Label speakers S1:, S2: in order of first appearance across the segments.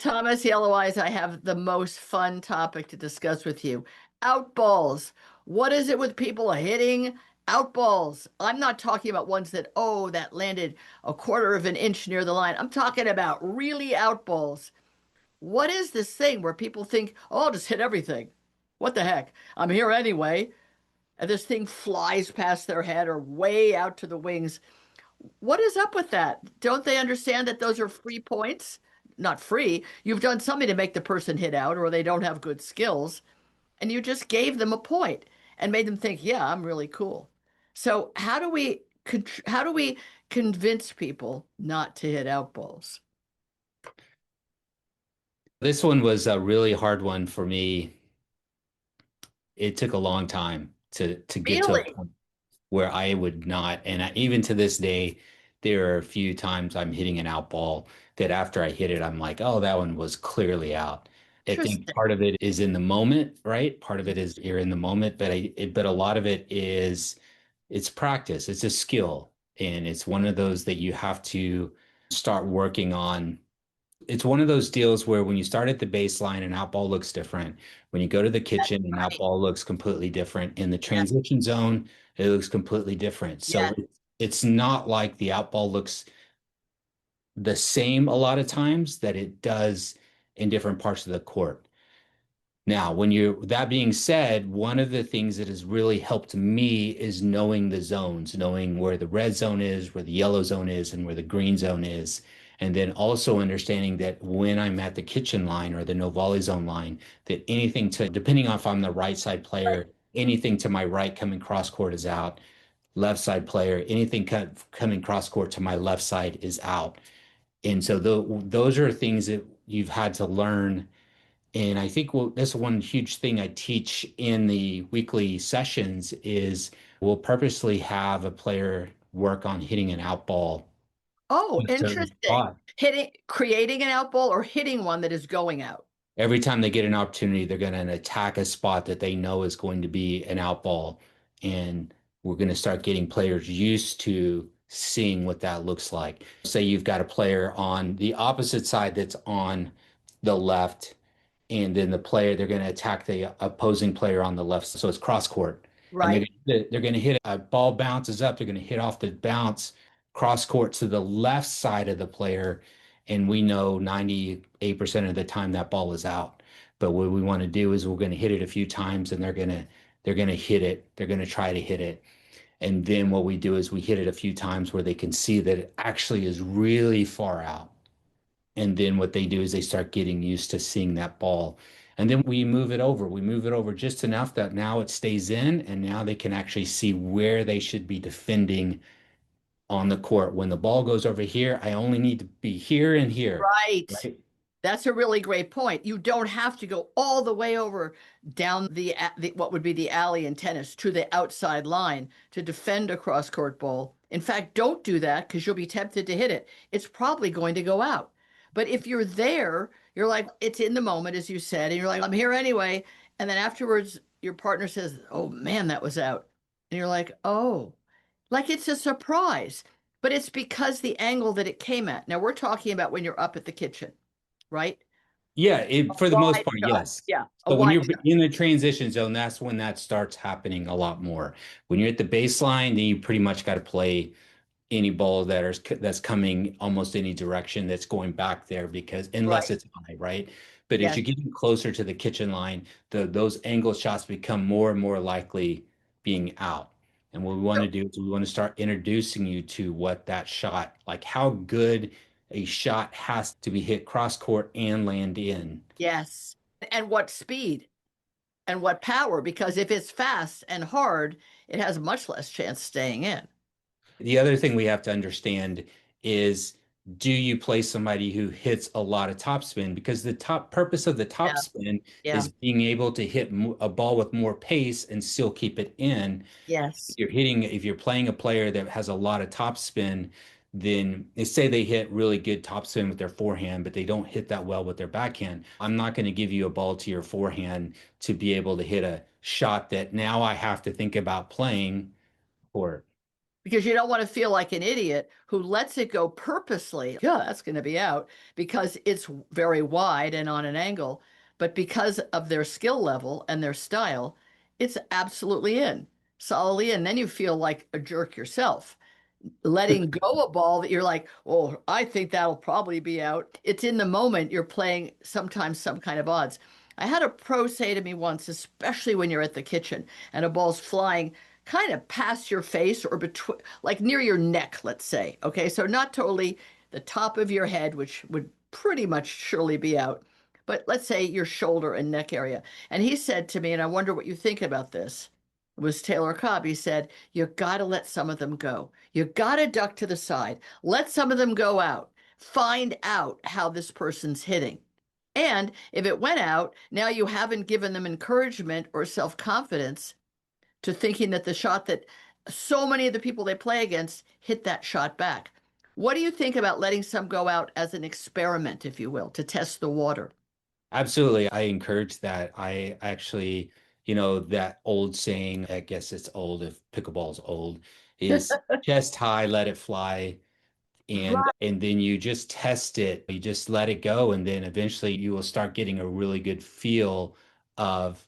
S1: Thomas Yelloweyes, I have the most fun topic to discuss with you. Outballs. What is it with people hitting outballs? I'm not talking about ones that, oh, that landed a quarter of an inch near the line. I'm talking about really outballs. What is this thing where people think, oh, I'll just hit everything? What the heck? I'm here anyway. And this thing flies past their head or way out to the wings. What is up with that? Don't they understand that those are free points? Not free. You've done something to make the person hit out, or they don't have good skills, and you just gave them a point and made them think, "Yeah, I'm really cool." So how do we convince people not to hit out balls?
S2: This one was a really hard one for me. It took a long time to get to a
S1: Really?
S2: point where I would not, and even to this day, there are a few times I'm hitting an out ball that after I hit it, I'm like, oh, that one was clearly out. I think
S1: Interesting.
S2: part of it is in the moment, right? Part of it is you're in the moment, but a lot of it is it's practice. It's a skill, and it's one of those that you have to start working on. It's one of those deals where when you start at the baseline, an out ball looks different. When you go to the
S1: That's
S2: kitchen, an out
S1: right.
S2: ball looks completely different. In the
S1: Yeah.
S2: transition zone, it looks completely different. So
S1: Yes.
S2: it's not like the out ball looks the same a lot of times that it does in different parts of the court. Now, that being said, one of the things that has really helped me is knowing the zones, knowing where the red zone is, where the yellow zone is, and where the green zone is. And then also understanding that when I'm at the kitchen line or the no volley zone line, that depending on if I'm the right side player, anything to my right coming cross court is out. Left side player, anything coming cross court to my left side is out. And so those are things that you've had to learn, and I think that's one huge thing I teach in the weekly sessions is we'll purposely have a player work on hitting an out ball
S1: Oh,
S2: in a certain
S1: interesting.
S2: spot.
S1: Creating an out ball or hitting one that is going out.
S2: Every time they get an opportunity, they're going to attack a spot that they know is going to be an out ball. And we're going to start getting players used to seeing what that looks like. Say you've got a player on the opposite side that's on the left, and then they're going to attack the opposing player on the left. So it's cross court, and
S1: Right.
S2: they're going to hit a ball bounces up. They're going to hit off the bounce cross court to the left side of the player, and we know 98% of the time that ball is out. But what we want to do is we're going to hit it a few times, and they're going to hit it. They're going to try to hit it. And then what we do is we hit it a few times where they can see that it actually is really far out. And then what they do is they start getting used to seeing that ball. And then we move it over. We move it over just enough that now it stays in, and now they can actually see where they should be defending on the court. When the ball goes over here, I only need to be here and here,
S1: Right.
S2: right?
S1: That's a really great point. You don't have to go all the way over down the what would be the alley in tennis to the outside line to defend a cross court ball. In fact, don't do that because you'll be tempted to hit it. It's probably going to go out. But if you're there, you're like, it's in the moment, as you said, and you're like, I'm here anyway. And then afterwards, your partner says, oh man, that was out. And you're like, oh, like it's a surprise. But it's because the angle that it came at. Now we're talking about when you're up at the kitchen, right?
S2: Yeah,
S1: A
S2: for the most
S1: wide
S2: part,
S1: shot.
S2: yes.
S1: Yeah, a
S2: So when
S1: wide
S2: you're
S1: shot.
S2: in the transition zone, that's when that starts happening a lot more. When you're at the baseline, then you pretty much got to play any ball that's coming almost any direction that's going back there because unless
S1: Right.
S2: it's high, right? But as
S1: Yes.
S2: you're getting closer to the kitchen line, those angle shots become more and more likely being out. And what we want
S1: So,
S2: to do is we want to start introducing you to what that shot, like how good a shot has to be hit cross court and land in.
S1: yes. And what speed and what power, because if it's fast and hard, it has much less chance staying in.
S2: The other thing we have to understand is do you play somebody who hits a lot of topspin? Because the top purpose of the
S1: Yeah.
S2: topspin
S1: Yeah.
S2: is being able to hit a ball with more pace and still keep it in.
S1: Yes.
S2: If you're playing a player that has a lot of topspin, then they say they hit really good topspin with their forehand, but they don't hit that well with their backhand. I'm not going to give you a ball to your forehand to be able to hit a shot that now I have to think about playing for.
S1: because you don't want to feel like an idiot who lets it go purposely. Yeah, that's going to be out because it's very wide and on an angle. But because of their skill level and their style, it's absolutely in, solidly in. Then you feel like a jerk yourself, letting go a ball that you're like, oh, I think that'll probably be out. It's in the moment you're playing sometimes some kind of odds. I had a pro say to me once, especially when you're at the kitchen and a ball's flying kind of past your face or between, like near your neck, let's say. Okay, so not totally the top of your head, which would pretty much surely be out, but let's say your shoulder and neck area. And he said to me, and I wonder what you think about this, it was Taylor Cobb. He said, you got to let some of them go. You got to duck to the side. Let some of them go out. Find out how this person's hitting. And if it went out, now you haven't given them encouragement or self confidence to thinking that the shot that so many of the people they play against hit that shot back. What do you think about letting some go out as an experiment, if you will, to test the water?
S2: Absolutely. I encourage that. I actually, that old saying, I guess it's old if pickleball's old, is chest high, let it fly. And then you just test it. You just let it go, and then eventually you will start getting a really good feel of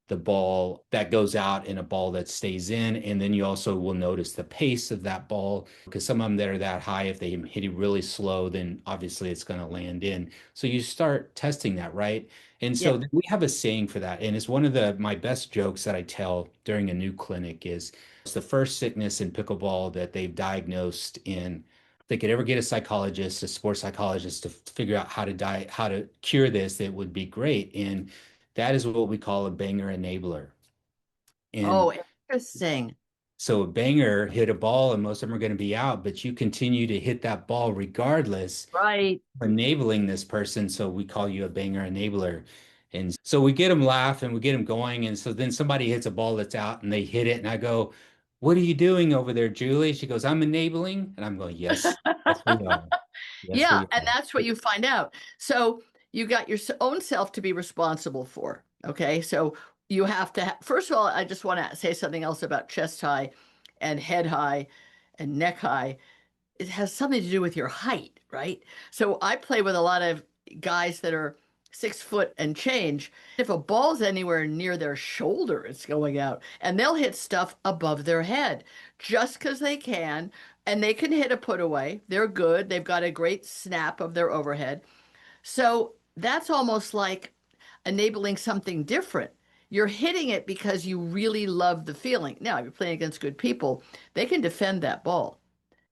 S2: the ball that goes out and a ball that stays in. And then you also will notice the pace of that ball because some of them that are that high, if they hit it really slow, then obviously it's going to land in. So you start testing that, right? And
S1: Yeah.
S2: so we have a saying for that. And it's one of the my best jokes that I tell during a new clinic is it's the first sickness in pickleball that they've diagnosed in they could ever get a psychologist, a sports psychologist to figure out how to cure this, that would be great. And that is what we call a banger enabler. And
S1: Oh, interesting.
S2: so a banger hit a ball and most of them are going to be out, but you continue to hit that ball regardless,
S1: Right.
S2: enabling this person. So we call you a banger enabler. And so we get them laughing, we get them going. And so then somebody hits a ball that's out and they hit it. And I go, what are you doing over there, Julie? She goes, I'm enabling. And I'm going, yes, yes, we are. Yes,
S1: Yeah,
S2: we
S1: and
S2: are.
S1: that's what you find out. So you got your own self to be responsible for. Okay. So you have to, first of all, I just want to say something else about chest high and head high and neck high. It has something to do with your height, right? So I play with a lot of guys that are 6 foot and change. If a ball's anywhere near their shoulder, it's going out, and they'll hit stuff above their head just because they can, and they can hit a put away. They're good. They've got a great snap of their overhead. So that's almost like enabling something different. You're hitting it because you really love the feeling. Now, if you're playing against good people, they can defend that ball.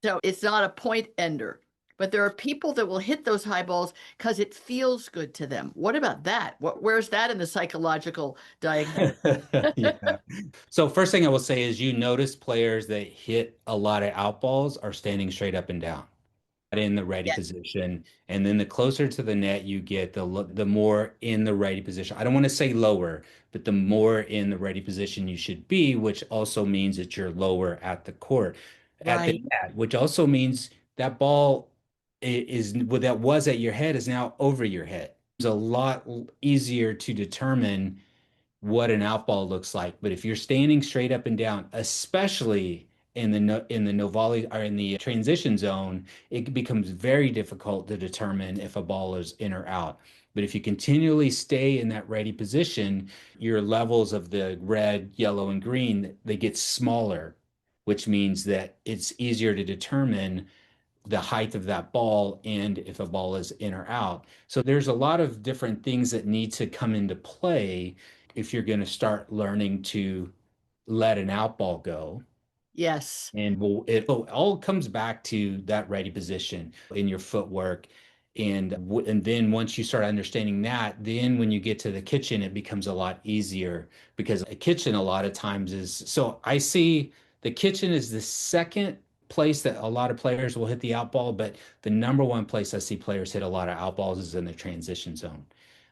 S1: So it's not a point ender, but there are people that will hit those high balls because it feels good to them. What about that? Where's that in the psychological diagnosis?
S2: Yeah. So first thing I will say is you notice players that hit a lot of out balls are standing straight up and down in the ready
S1: Yeah,
S2: position. And then the closer to the net you get, the more in the ready position. I don't want to say lower, but the more in the ready position you should be, which also means that you're lower at the court, at the
S1: right.
S2: net, which also means that ball is what that was at your head is now over your head. It's a lot easier to determine what an outball looks like. But if you're standing straight up and down, especially in the no volley or in the transition zone, it becomes very difficult to determine if a ball is in or out. But if you continually stay in that ready position, your levels of the red, yellow, and green, they get smaller, which means that it's easier to determine the height of that ball and if a ball is in or out. So there's a lot of different things that need to come into play if you're going to start learning to let an out ball go.
S1: Yes,
S2: And it all comes back to that ready position in your footwork. And then once you start understanding that, then when you get to the kitchen, it becomes a lot easier because a kitchen a lot of times is so I see the kitchen is the second place that a lot of players will hit the out ball, but the number one place I see players hit a lot of out balls is in the transition zone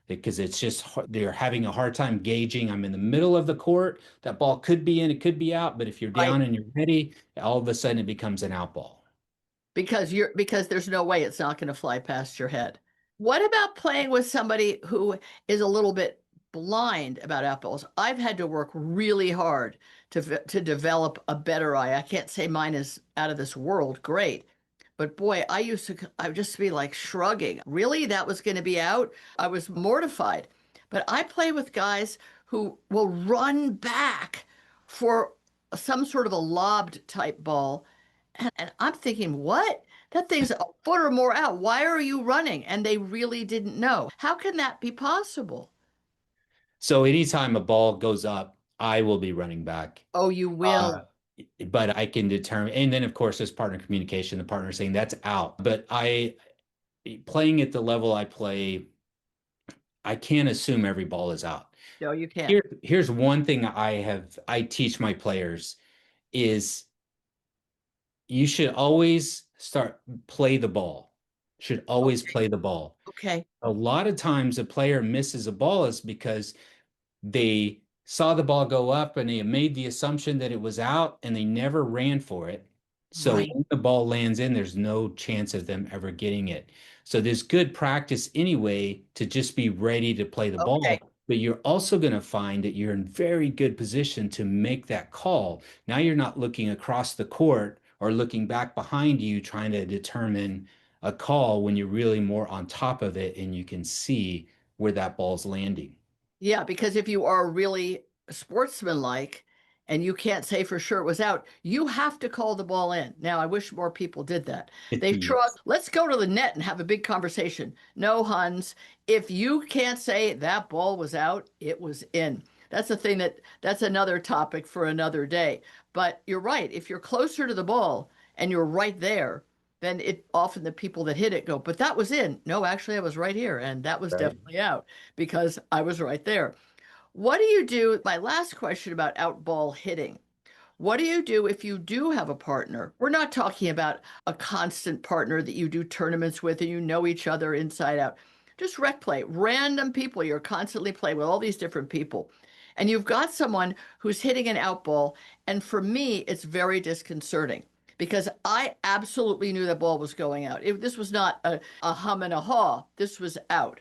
S2: because it's just they're having a hard time gauging. I'm in the middle of the court. That ball could be in, it could be out, but if you're
S1: right.
S2: down and you're ready, all of a sudden it becomes an out ball.
S1: Because there's no way it's not going to fly past your head. What about playing with somebody who is a little bit blind about outballs. I've had to work really hard to develop a better eye. I can't say mine is out of this world great, but boy, I would just be like shrugging. Really? That was going to be out? I was mortified. But I play with guys who will run back for some sort of a lobbed type ball. And I'm thinking, what? That thing's a foot or more out. Why are you running? And they really didn't know. How can that be possible?
S2: So anytime a ball goes up, I will be running back.
S1: Oh, you
S2: Uh,
S1: will.
S2: but I can determine, and then of course there's partner communication, the partner saying that's out. But I playing at the level I play, I can't assume every ball is out.
S1: No, you can't.
S2: Here's one thing I teach my players is you should always start play the ball. Should always
S1: Okay.
S2: play the ball.
S1: Okay.
S2: A lot of times a player misses a ball is because they saw the ball go up and they made the assumption that it was out and they never ran for it. So
S1: Right.
S2: when the ball lands in, there's no chance of them ever getting it. So there's good practice anyway to just be ready to play the
S1: Okay.
S2: ball. But you're also going to find that you're in very good position to make that call. Now you're not looking across the court or looking back behind you trying to determine a call when you're really more on top of it and you can see where that ball's landing.
S1: Yeah, because if you are really sportsmanlike and you can't say for sure it was out, you have to call the ball in. Now, I wish more people did that. They shrug,
S2: Yes.
S1: let's go to the net and have a big conversation. No, Hans, if you can't say that ball was out, it was in. That's another topic for another day. But you're right. If you're closer to the ball and you're right there, then it often the people that hit it go, but that was in. No, actually, I was right here, and that was
S2: Right.
S1: definitely out because I was right there. What do you do? My last question about outball hitting. What do you do if you do have a partner? We're not talking about a constant partner that you do tournaments with and you know each other inside out. Just rec play, random people you're constantly playing with all these different people. And you've got someone who's hitting an outball. And for me, it's very disconcerting because I absolutely knew that ball was going out. This was not a hum and a haw. This was out.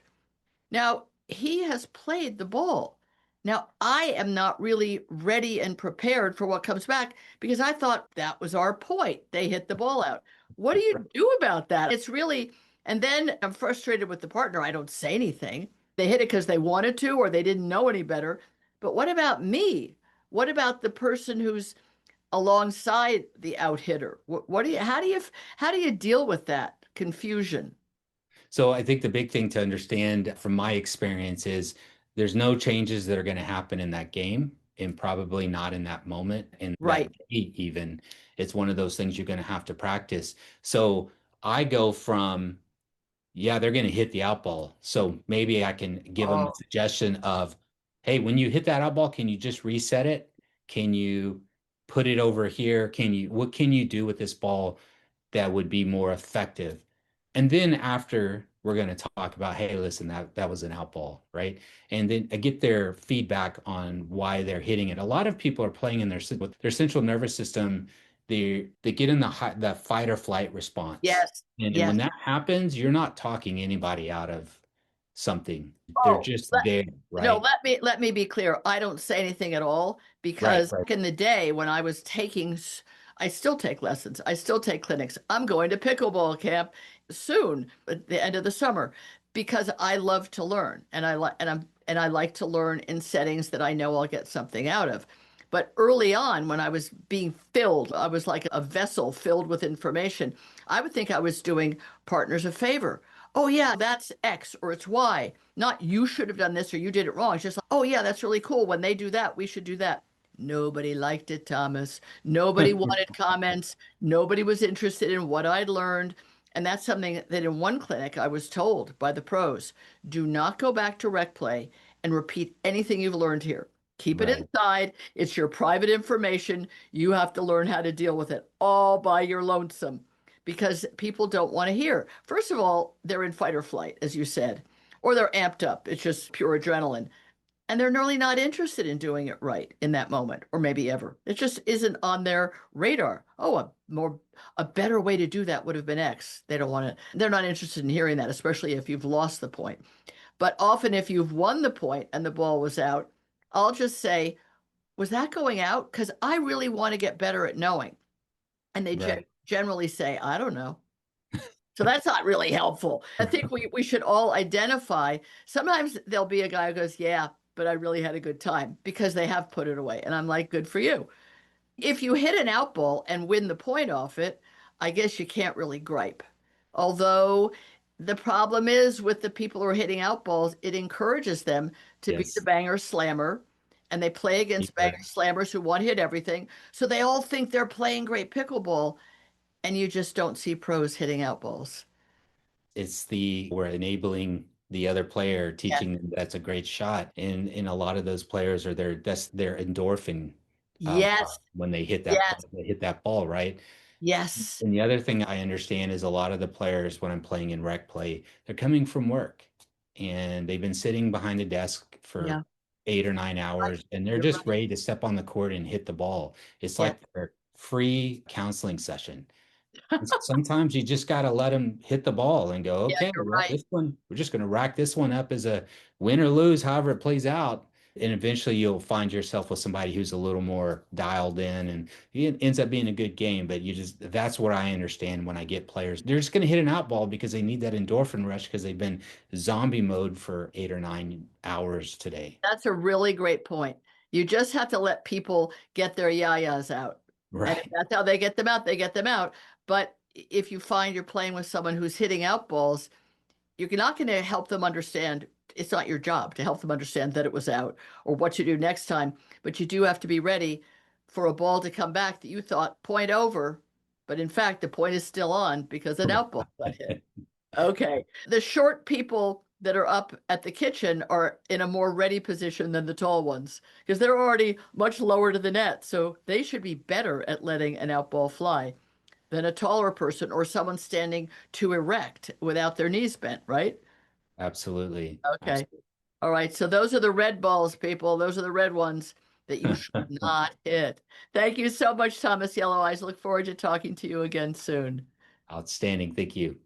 S1: Now, he has played the ball. Now, I am not really ready and prepared for what comes back because I thought that was our point. They hit the ball out. What do you do about that? It's really, and then I'm frustrated with the partner. I don't say anything. They hit it because they wanted to or they didn't know any better. But what about me? What about the person who's alongside the out hitter? What do you, how do you deal with that confusion?
S2: So I think the big thing to understand from my experience is there's no changes that are going to happen in that game and probably not in that moment in that
S1: Right.
S2: day even. It's one of those things you're going to have to practice. So I go from yeah, they're going to hit the out ball. So maybe I can give them a
S1: Oh,
S2: suggestion of, hey, when you hit that out ball, can you just reset it? Can you put it over here? What can you do with this ball that would be more effective? And then after we're going to talk about, hey, listen, that was an out ball, right? And then I get their feedback on why they're hitting it. A lot of people are playing in with their central nervous system. They get in the fight or flight response.
S1: yes.
S2: And when
S1: Yes.
S2: that happens, you're not talking anybody out of something. They're
S1: Oh,
S2: just
S1: let,
S2: there,
S1: no,
S2: right?
S1: let me be clear. I don't say anything at all
S2: Right,
S1: because
S2: right.
S1: back in the day when I still take lessons. I still take clinics. I'm going to pickleball camp soon at the end of the summer because I love to learn and I like to learn in settings that I know I'll get something out of. But early on, when I was being filled, I was like a vessel filled with information. I would think I was doing partners a favor. Oh, yeah, that's X or it's Y. Not you should have done this or you did it wrong. It's just like, oh, yeah, that's really cool. When they do that, we should do that. Nobody liked it, Thomas. Nobody wanted comments. Nobody was interested in what I'd learned. And that's something that in one clinic I was told by the pros, do not go back to rec play and repeat anything you've learned here. Keep it
S2: Right.
S1: inside. It's your private information. You have to learn how to deal with it all by your lonesome because people don't want to hear. First of all, they're in fight or flight, as you said, or they're amped up. It's just pure adrenaline. And they're really not interested in doing it right in that moment, or maybe ever. It just isn't on their radar. Oh, a better way to do that would have been X. They don't want to, they're not interested in hearing that, especially if you've lost the point. But often, if you've won the point and the ball was out, I'll just say, was that going out? Because I really want to get better at knowing. And they
S2: Right.
S1: generally say, I don't know. So that's not really helpful. I think we should all identify. Sometimes there'll be a guy who goes, yeah, but I really had a good time because they have put it away. And I'm like, good for you. If you hit an out ball and win the point off it, I guess you can't really gripe. Although the problem is with the people who are hitting out balls, it encourages them to be the
S2: Yes.
S1: banger slammer. And they play against banger
S2: Keeper.
S1: slammers who want to hit everything. So they all think they're playing great pickleball, and you just don't see pros hitting out balls.
S2: It's the we're enabling the other player,
S1: Yes.
S2: teaching them that's a great shot. And a lot of those players are that's their endorphin
S1: Yes.
S2: when they hit that
S1: Yes.
S2: they hit that ball, right?
S1: Yes.
S2: And the other thing I understand is a lot of the players when I'm playing in rec play, they're coming from work and they've been sitting behind a desk for
S1: Yeah.
S2: 8 or 9 hours and they're
S1: You're
S2: just
S1: right.
S2: ready to step on the court and hit the ball. It's
S1: Yeah.
S2: like their free counseling session. Sometimes you just got to let them hit the ball and go,
S1: Yeah,
S2: okay,
S1: you're
S2: well,
S1: right.
S2: this one, we're just going to rack this one up as a win or lose, however it plays out. And eventually you'll find yourself with somebody who's a little more dialed in and it ends up being a good game. But that's what I understand when I get players. They're just going to hit an out ball because they need that endorphin rush because they've been zombie mode for 8 or 9 hours today.
S1: That's a really great point. You just have to let people get their yayas out. And if
S2: Right.
S1: that's how they get them out, they get them out. But if you find you're playing with someone who's hitting out balls, you're not going to help them understand. It's not your job to help them understand that it was out or what to do next time. But you do have to be ready for a ball to come back that you thought point over. But in fact, the point is still on because an out ball got hit. Okay. The short people that are up at the kitchen are in a more ready position than the tall ones because they're already much lower to the net. So they should be better at letting an out ball fly than a taller person or someone standing too erect without their knees bent, right?
S2: Absolutely.
S1: Okay.
S2: Absolutely.
S1: All right. So those are the red balls, people. Those are the red ones that you should not hit. Thank you so much, Thomas Yelloweyes. Look forward to talking to you again soon.
S2: Outstanding. Thank you.